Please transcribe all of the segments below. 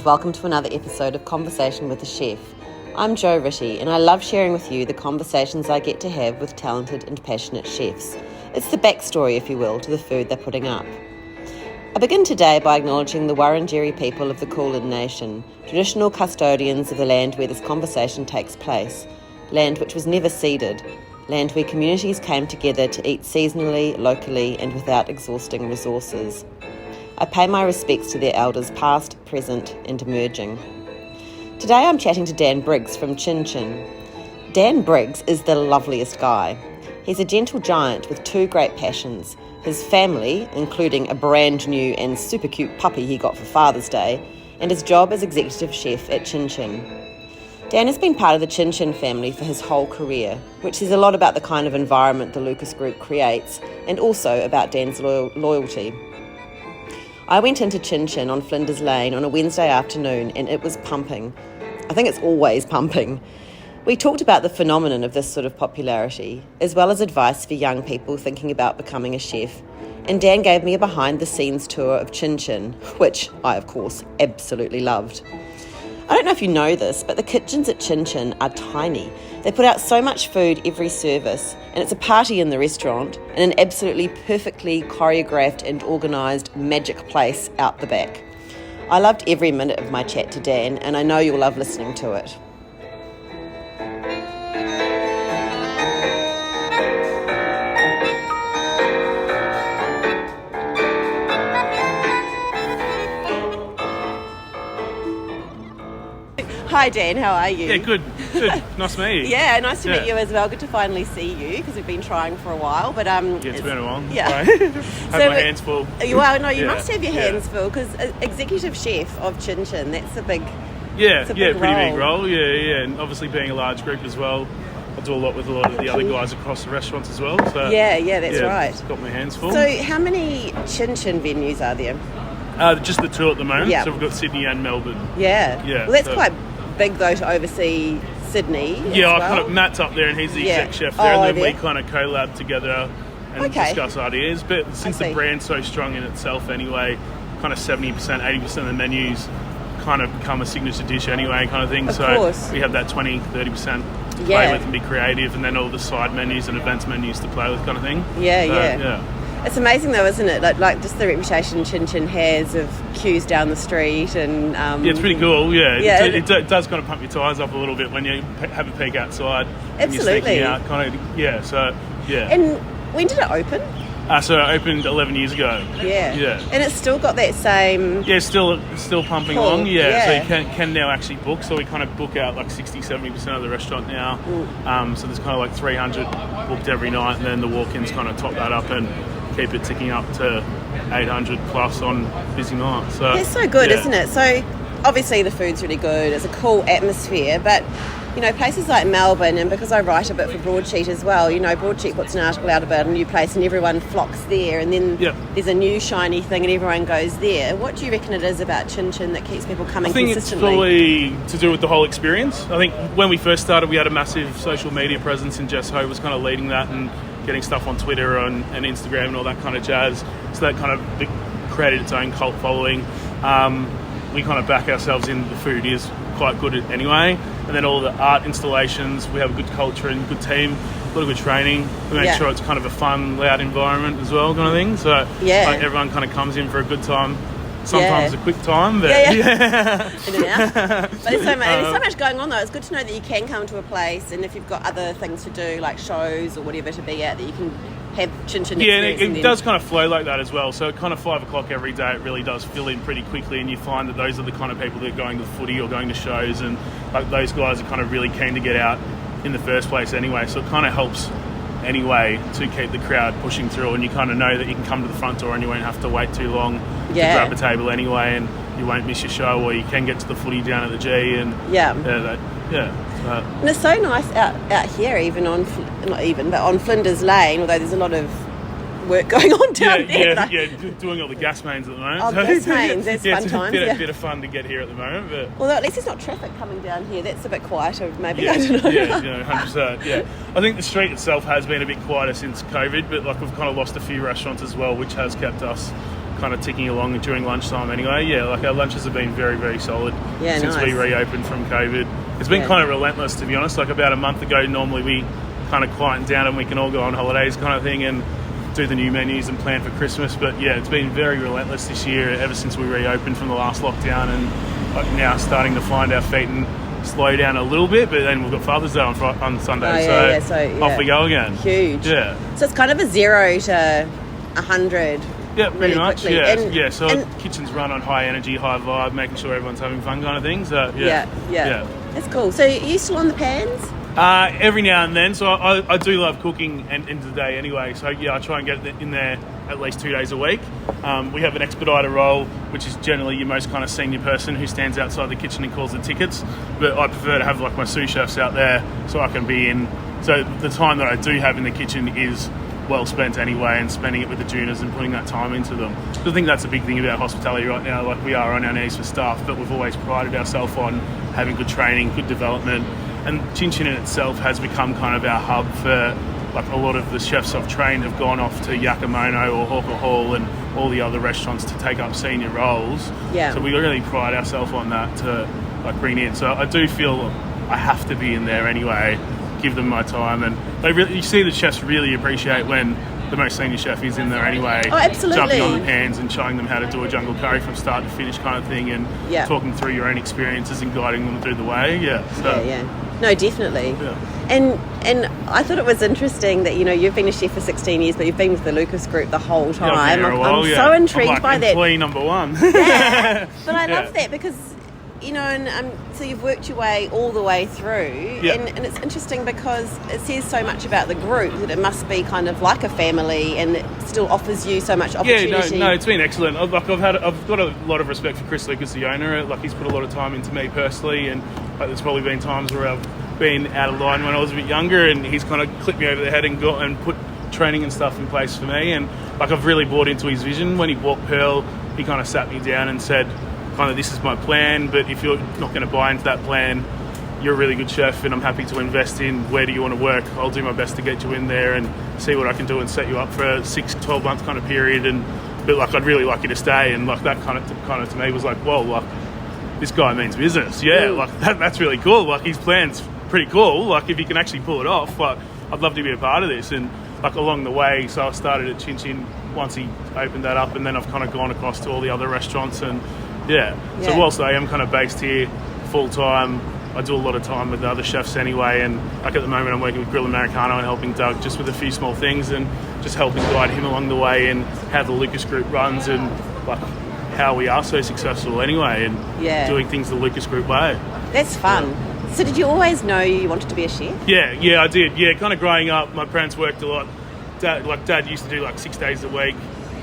welcome to another episode of Conversation with a Chef. I'm Jo Ritchie, and I love sharing with you the conversations I get to have with talented and passionate chefs. It's the backstory, if you will, to the food they're putting up. I begin today by acknowledging the Wurundjeri people of the Kulin Nation, traditional custodians of the land where this conversation takes place, land which was never ceded, land where communities came together to eat seasonally, locally, and without exhausting resources. I pay my respects to their elders past, present and emerging. Today I'm chatting to Dan Briggs from Chin Chin. Dan Briggs is the loveliest guy. He's a gentle giant with two great passions, his family, including a brand new and super cute puppy he got for Father's Day, and his job as executive chef at Chin Chin. Dan has been part of the Chin Chin family for his whole career, which says a lot about the kind of environment the Lucas Group creates, and also about Dan's loyalty. I went into Chin Chin on Flinders Lane on a Wednesday afternoon and it was pumping. I think it's always pumping. We talked about the phenomenon of this sort of popularity, as well as advice for young people thinking about becoming a chef. And Dan gave me a behind-the-scenes tour of Chin Chin, which I, of course, absolutely loved. I don't know if you know this, but the kitchens at Chin Chin are tiny. They put out so much food every service, and it's a party in the restaurant and an absolutely perfectly choreographed and organised magic place out the back. I loved every minute of my chat to Dan, and I know you'll love listening to it. Hi Dan, how are you? Yeah, good. Nice to meet you. Yeah, nice to meet you as well. Good to finally see you because we've been trying for a while. But it's been a while. Yeah, have my hands full. Well, no, you must have your hands full because executive chef of Chin Chin, that's a big. Pretty big role. Yeah, and obviously being a large group as well. I do a lot with a lot of the other guys across the restaurants as well. So that's right. Got my hands full. So, how many Chin Chin venues are there? Just the two at the moment. Yeah. So we've got Sydney and Melbourne. Yeah. Well, that's quite big though to oversee Sydney. Yeah, I kind of Matt's up there and he's the exec chef there, and then we kind of collab together and discuss ideas. But since the brand's so strong in itself anyway, kind of 70%, 80% of the menus kind of become a signature dish anyway, kind of thing. Of course. We have that 20-30% play with and be creative, and then all the side menus and events menus to play with, kind of thing. Yeah. It's amazing though, isn't it? Like just the reputation Chin Chin has of queues down the street and... it's pretty cool, It does kind of pump your tyres up a little bit when you have a peek outside. Absolutely. And you're And when did it open? So it opened 11 years ago. Yeah. And it's still got that same... Yeah, still pumping along, So you can now actually book. So we kind of book out like 60-70% of the restaurant now. So there's kind of like 300 booked every night, and then the walk-ins kind of top that up and keep it ticking up to 800 plus on busy nights. So it's so good, isn't it? So obviously the food's really good. It's a cool atmosphere, but you know, places like Melbourne, and because I write a bit for Broadsheet as well, you know, Broadsheet puts an article out about a new place and everyone flocks there, and then there's a new shiny thing and everyone goes there. What do you reckon it is about Chin Chin that keeps people coming consistently? I think it's probably to do with the whole experience. I think when we first started, we had a massive social media presence, and Jess Ho was kind of leading that and getting stuff on Twitter and Instagram and all that kind of jazz. So that kind of created its own cult following. We kind of back ourselves in the food is quite good anyway. And then all the art installations, we have a good culture and good team, a lot of good training. We make sure it's kind of a fun, loud environment as well, kind of thing. So like, everyone kind of comes in for a good time. Sometimes a quick time, but in and out. But there's so much going on though. It's good to know that you can come to a place, and if you've got other things to do, like shows or whatever to be at, that you can have Chin Chin experience. And it does kind of flow like that as well. So kind of 5 o'clock every day, it really does fill in pretty quickly, and you find that those are the kind of people that are going to the footy or going to shows, and like those guys are kind of really keen to get out in the first place anyway. So it kind of helps anyway to keep the crowd pushing through, and you kind of know that you can come to the front door and you won't have to wait too long to grab a table anyway, and you won't miss your show, or you can get to the footy down at the G, and and it's so nice out here, on Flinders Lane, although there's a lot of work going on down there. Doing all the gas mains at the moment. Oh, gas mains, that's fun times. It's a bit of fun to get here at the moment. But although at least there's not traffic coming down here. That's a bit quieter, maybe. I don't know. 100%. Yeah, I think the street itself has been a bit quieter since COVID, but like we've kind of lost a few restaurants as well, which has kept us kind of ticking along during lunchtime anyway. Yeah, like our lunches have been very, very solid since we reopened from COVID. It's been kind of relentless, to be honest. Like about a month ago, normally we kind of quieten down and we can all go on holidays kind of thing and do the new menus and plan for Christmas. But yeah, it's been very relentless this year ever since we reopened from the last lockdown, and like now starting to find our feet and slow down a little bit. But then we've got Father's Day on Sunday, so off we go again. Huge. Yeah. So it's kind of a 0 to 100. Yeah, pretty much. Quickly. Yeah. So our kitchen's run on high energy, high vibe, making sure everyone's having fun kind of thing. So yeah. That's cool. So are you still on the pans? Every now and then. So I do love cooking and end of the day anyway. So yeah, I try and get in there at least 2 days a week. We have an expediter role, which is generally your most kind of senior person who stands outside the kitchen and calls the tickets. But I prefer to have like my sous chefs out there so I can be in. So the time that I do have in the kitchen is well spent anyway, and spending it with the juniors and putting that time into them. So I think that's a big thing about hospitality right now. Like we are on our knees for staff, but we've always prided ourselves on having good training, good development. And Chin Chin in itself has become kind of our hub for, like, a lot of the chefs I've trained have gone off to Yakimono or Hawker Hall and all the other restaurants to take up senior roles. Yeah. So we really pride ourselves on that to like bring in. So I do feel I have to be in there anyway, give them my time, and you see the chefs really appreciate when the most senior chef is in there anyway. Oh, absolutely. Jumping on the pans and showing them how to do a jungle curry from start to finish kind of thing, and talking through your own experiences and guiding them through the way. No, definitely. And I thought it was interesting that, you know, you've been a chef for 16 years, but you've been with the Lucas Group the whole time. I'm so intrigued by that. Employee number one. Yeah. But I love that because, you know, and so you've worked your way all the way through, and it's interesting because it says so much about the group that it must be kind of like a family, and it still offers you so much opportunity. No, it's been excellent. I've got a lot of respect for Chris Lucas, the owner. Like, he's put a lot of time into me personally, and there's probably been times where I've been out of line when I was a bit younger, and he's kind of clipped me over the head and put training and stuff in place for me. And like, I've really bought into his vision. When he bought Pearl, he kind of sat me down and said, kind of, this is my plan, but if you're not going to buy into that plan, you're a really good chef and I'm happy to invest in where do you want to work. I'll do my best to get you in there and see what I can do and set you up for a 6-12 month kind of period. But like, I'd really like you to stay. And like, that kind of to me was like, whoa, like, this guy means business. Like that's really cool. Like, his plan's pretty cool. Like, if he can actually pull it off, like, I'd love to be a part of this. And like, along the way, so I started at Chin Chin once he opened that up, and then I've kind of gone across to all the other restaurants. And so whilst I am kind of based here full time, I do a lot of time with the other chefs anyway. And like, at the moment, I'm working with Grill Americano and helping Doug just with a few small things, and just helping guide him along the way, and how the Lucas Group runs, and like how we are so successful anyway, and doing things the Lucas Group way. That's fun. So did you always know you wanted to be a chef? Yeah, I did. Yeah, kind of growing up, my parents worked a lot. Dad used to do like 6 days a week.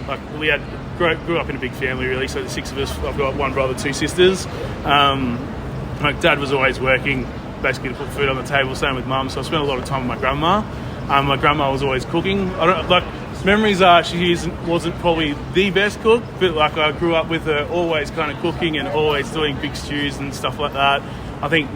Like, we grew up in a big family, really. So the 6 of us, I've got one brother, 2 sisters. Like, Dad was always working, basically to put food on the table. Same with Mum. So I spent a lot of time with my grandma. My grandma was always cooking. Memories are she wasn't probably the best cook, but like, I grew up with her always kind of cooking and always doing big stews and stuff like that. I think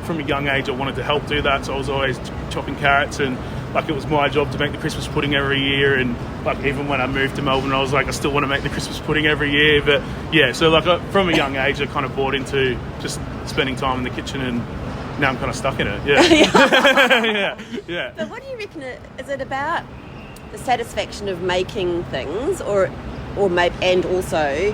from a young age I wanted to help do that, so I was always chopping carrots, and like, it was my job to make the Christmas pudding every year. And like, even when I moved to Melbourne, I was like, I still want to make the Christmas pudding every year. But yeah, so like, from a young age I kind of bought into just spending time in the kitchen, and now I'm kind of stuck in it. Yeah. But what do you reckon, is it about the satisfaction of making things, or and also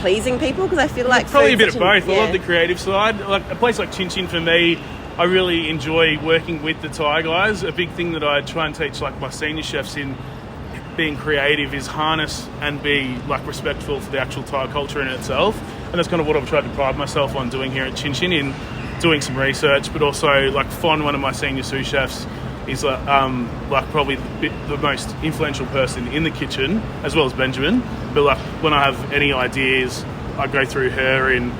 pleasing people? Because I feel like probably a bit of both. I love the creative side. Like, a place like Chin Chin, for me, I really enjoy working with the Thai guys. A big thing that I try and teach like my senior chefs in being creative is harness and be like respectful for the actual Thai culture in itself. And that's kind of what I've tried to pride myself on doing here at Chin Chin, in doing some research, but also like Fon, one of my senior sous chefs, is like probably the most influential person in the kitchen, as well as Benjamin. But like, when I have any ideas, I go through her in,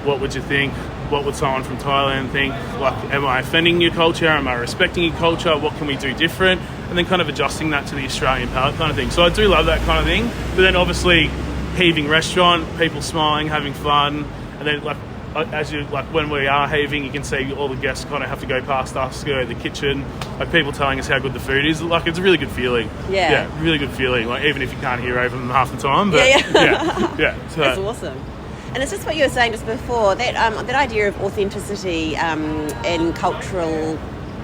what would you think? What would someone from Thailand think? Like, am I offending your culture? Am I respecting your culture? What can we do different? And then kind of adjusting that to the Australian palate kind of thing. So I do love that kind of thing. But then obviously, heaving restaurant, people smiling, having fun. And then like, as you like when we are having, you can see all the guests kind of have to go past us, go to the kitchen, like people telling us how good the food is. Like it's a really good feeling. Yeah, really good feeling. Like even if you can't hear over them half the time, but so. That's awesome. And it's just what you were saying just before, that idea of authenticity and cultural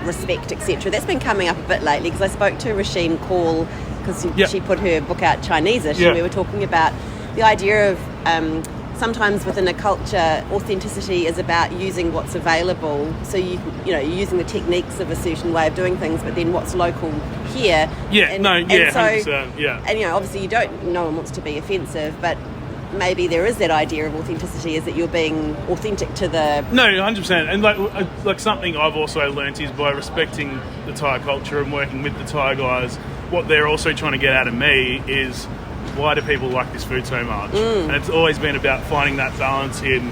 respect, etc. That's been coming up a bit lately, because I spoke to Rasheen Call, because she put her book out Chinese-ish, and we were talking about the idea of sometimes within a culture, authenticity is about using what's available. So you're using the techniques of a certain way of doing things, but then what's local here. And so 100%, And obviously no one wants to be offensive, but maybe there is that idea of authenticity, is that you're being authentic to the... No, 100%. And like something I've also learnt is by respecting the Thai culture and working with the Thai guys, what they're also trying to get out of me is, why do people like this food so much? And it's always been about finding that balance in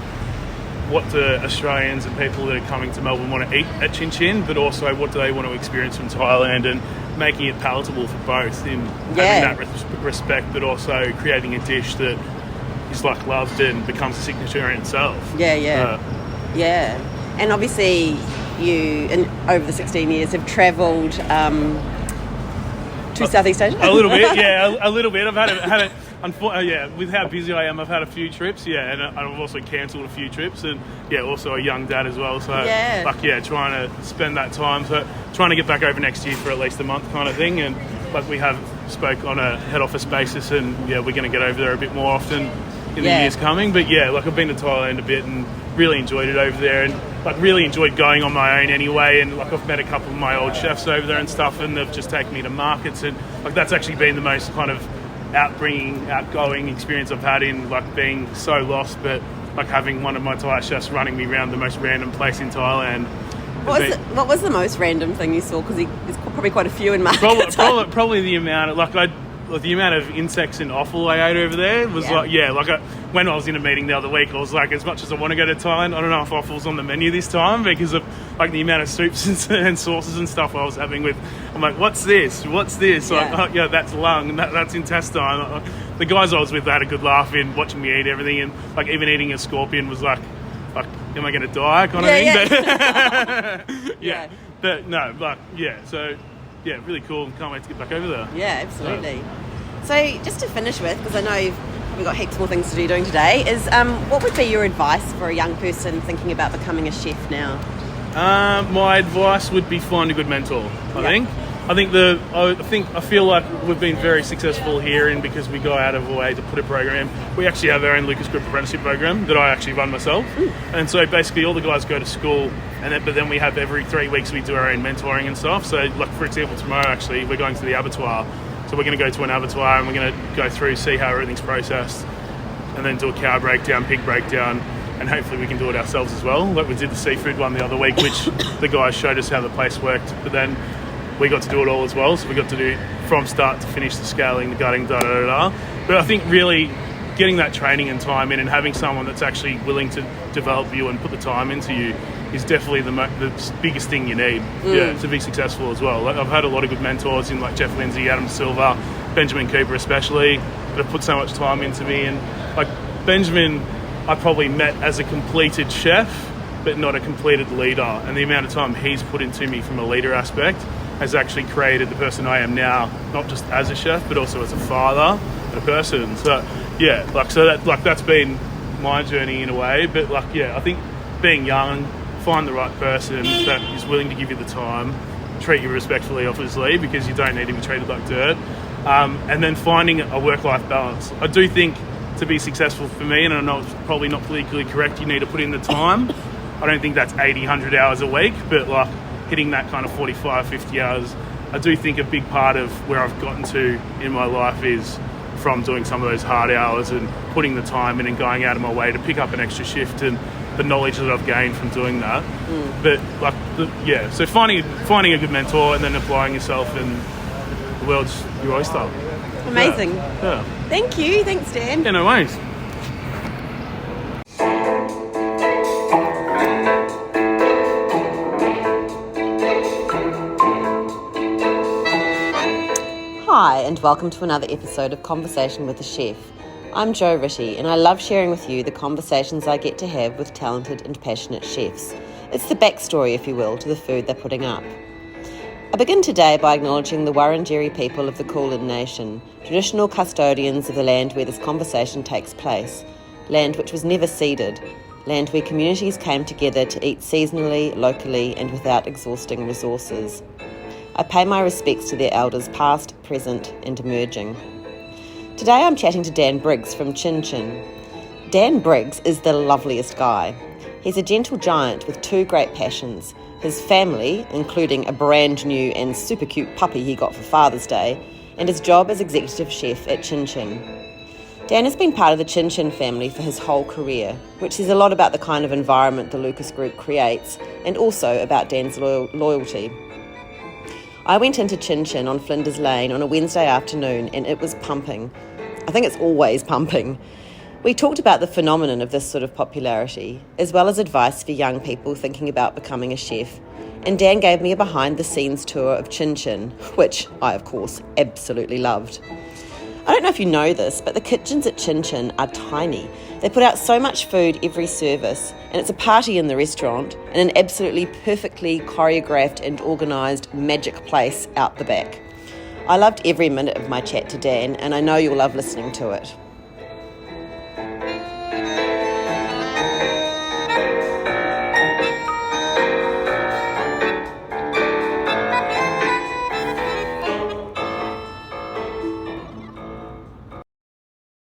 what do Australians and people that are coming to Melbourne want to eat at Chin Chin, but also what do they want to experience from Thailand, and making it palatable for both in having that respect, but also creating a dish that is like loved and becomes a signature in itself. Yeah. And obviously you, over the 16 years, have travelled to Southeast Asia? A little bit, a little bit. I've had with how busy I am, I've had a few trips, and I've also cancelled a few trips, and also a young dad as well, so trying to spend that time, so trying to get back over next year for at least a month kind of thing, and we have spoke on a head office basis, and we're going to get over there a bit more often in the years coming, but I've been to Thailand a bit and really enjoyed it over there, and really enjoyed going on my own anyway, and I've met a couple of my old chefs over there and stuff, and they've just taken me to markets, and that's actually been the most kind of outgoing experience I've had in being so lost, but having one of my Thai chefs running me around the most random place in Thailand. What was the most random thing you saw? Because there's probably quite a few in markets. Probably the amount of the amount of insects and offal I ate over there was when I was in a meeting the other week, I was like, as much as I want to go to Thailand, I don't know if offal's on the menu this time, because of the amount of soups and sauces and stuff I was having with. I'm like, what's this? That's lung, that's intestine. The guys I was with had a good laugh in watching me eat everything, and even eating a scorpion was like, am I going to die kind of thing? But no, so really cool. Can't wait to get back over there. Yeah, absolutely. So just to finish with, because I know you've probably got heaps more things to do doing today, is what would be your advice for a young person thinking about becoming a chef now? My advice would be find a good mentor. I feel like we've been very successful here, and because we go out of our way to put a program in. We actually have our own Lucas Group apprenticeship program that I actually run myself. And so basically all the guys go to school, but then we have every 3 weeks we do our own mentoring and stuff. So for example, tomorrow actually we're going to the abattoir. So we're going to go to an abattoir and we're going to go through, see how everything's processed, and then do a cow breakdown, pig breakdown, and hopefully we can do it ourselves as well. We did the seafood one the other week, which the guys showed us how the place worked, but then we got to do it all as well. So we got to do from start to finish, the scaling, the gutting, But I think really getting that training and time in, and having someone that's actually willing to develop you and put the time into you, is definitely the biggest thing you need to be successful as well. I've had a lot of good mentors in Jeff Lindsay, Adam Silva, Benjamin Cooper especially, that have put so much time into me. And Benjamin, I probably met as a completed chef, but not a completed leader. And the amount of time he's put into me from a leader aspect has actually created the person I am now, not just as a chef, but also as a father and a person. So that's been my journey in a way. But I think being young, find the right person that is willing to give you the time, treat you respectfully, obviously, because you don't need to be treated like dirt. And then finding a work-life balance. I do think to be successful for me, and I know it's probably not politically correct, you need to put in the time. I don't think that's 80, 100 hours a week, but hitting that kind of 45, 50 hours, I do think a big part of where I've gotten to in my life is from doing some of those hard hours and putting the time in and going out of my way to pick up an extra shift, and the knowledge that I've gained from doing that. But so finding a good mentor and then applying yourself, and the world's your oyster. Amazing. Yeah. Thank you. Thanks, Dan. Yeah, no worries. Hi, and welcome to another episode of Conversation with a Chef. I'm Jo Ritty, and I love sharing with you the conversations I get to have with talented and passionate chefs. It's the backstory, if you will, to the food they're putting up. I begin today by acknowledging the Wurundjeri people of the Kulin Nation, traditional custodians of the land where this conversation takes place, land which was never ceded, land where communities came together to eat seasonally, locally, and without exhausting resources. I pay my respects to their elders past, present, and emerging. Today I'm chatting to Dan Briggs from Chin Chin. Dan Briggs is the loveliest guy. He's a gentle giant with two great passions: his family, including a brand new and super cute puppy he got for Father's Day, and his job as executive chef at Chin Chin. Dan has been part of the Chin Chin family for his whole career, which says a lot about the kind of environment the Lucas Group creates, and also about Dan's loyalty. I went into Chin Chin on Flinders Lane on a Wednesday afternoon and it was pumping. I think it's always pumping. We talked about the phenomenon of this sort of popularity, as well as advice for young people thinking about becoming a chef. And Dan gave me a behind-the-scenes tour of Chin Chin, which I, of course, absolutely loved. I don't know if you know this, but the kitchens at Chin Chin are tiny. They put out so much food every service, and it's a party in the restaurant, and an absolutely perfectly choreographed and organised magic place out the back. I loved every minute of my chat to Dan, and I know you'll love listening to it.